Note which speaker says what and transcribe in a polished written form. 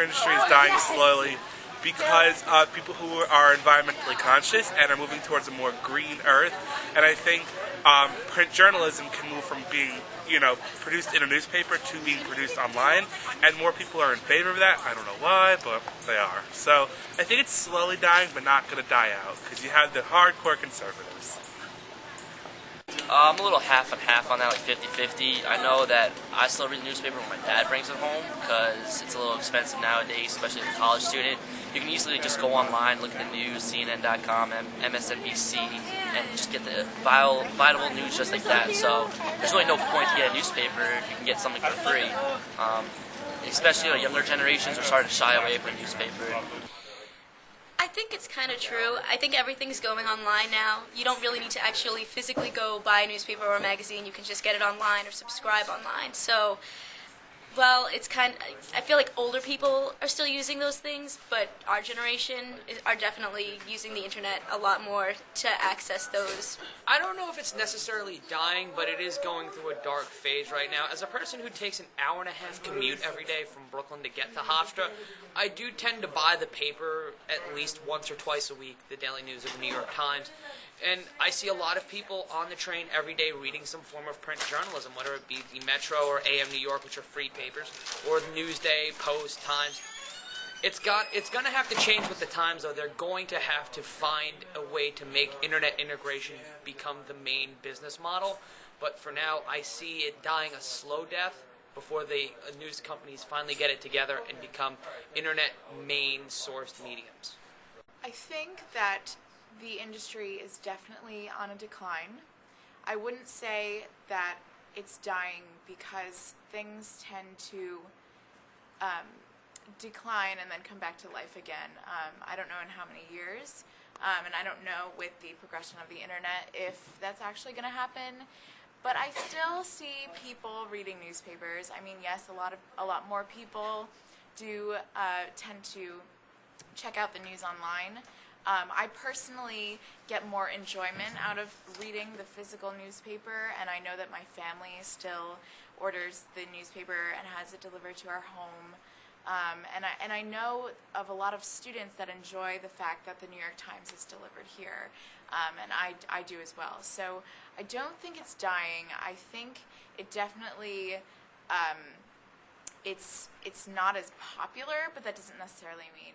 Speaker 1: newspaper industry is dying slowly because people who are environmentally conscious and are moving towards a more green earth. And I think print journalism can move from being, produced in a newspaper to being produced online. And more people are in favor of that. I don't know why, but they are. So I think it's slowly dying, but not going to die out because you have the hardcore conservatives.
Speaker 2: I'm a little half and half on that, like 50-50. I know that I still read the newspaper when my dad brings it home because it's a little expensive nowadays, especially as a college student. You can easily just go online, look at the news, CNN.com, MSNBC, and just get the vital news just like that. So there's really no point to get a newspaper if you can get something for free. Especially younger generations are starting to shy away from the newspaper.
Speaker 3: I think it's kind of true. I think everything's going online now. You don't really need to actually physically go buy a newspaper or a magazine. You can just get it online or subscribe online. So, well, I feel like older people are still using those things, but our generation are definitely using the internet a lot more to access those.
Speaker 4: I don't know if it's necessarily dying, but it is going through a dark phase right now. As a person who takes an hour and a half commute every day from Brooklyn to get to Hofstra, I do tend to buy the paper at least once or twice a week, the Daily News or the New York Times. And I see a lot of people on the train every day reading some form of print journalism, whether it be the Metro or AM New York, which are free papers, or the Newsday, Post, Times. It's going to have to change with the times, though. They're going to have to find a way to make internet integration become the main business model. But for now, I see it dying a slow death before the news companies finally get it together and become internet main-sourced mediums.
Speaker 5: I think that the industry is definitely on a decline. I wouldn't say that it's dying because things tend to decline and then come back to life again. I don't know in how many years, and I don't know with the progression of the internet if that's actually going to happen. But I still see people reading newspapers. I mean, yes, a lot more people do tend to check out the news online. I personally get more enjoyment out of reading the physical newspaper, and I know that my family still orders the newspaper and has it delivered to our home. And I know of a lot of students that enjoy the fact that the New York Times is delivered here, and I do as well. So I don't think it's dying. I think it definitely it's not as popular, but that doesn't necessarily mean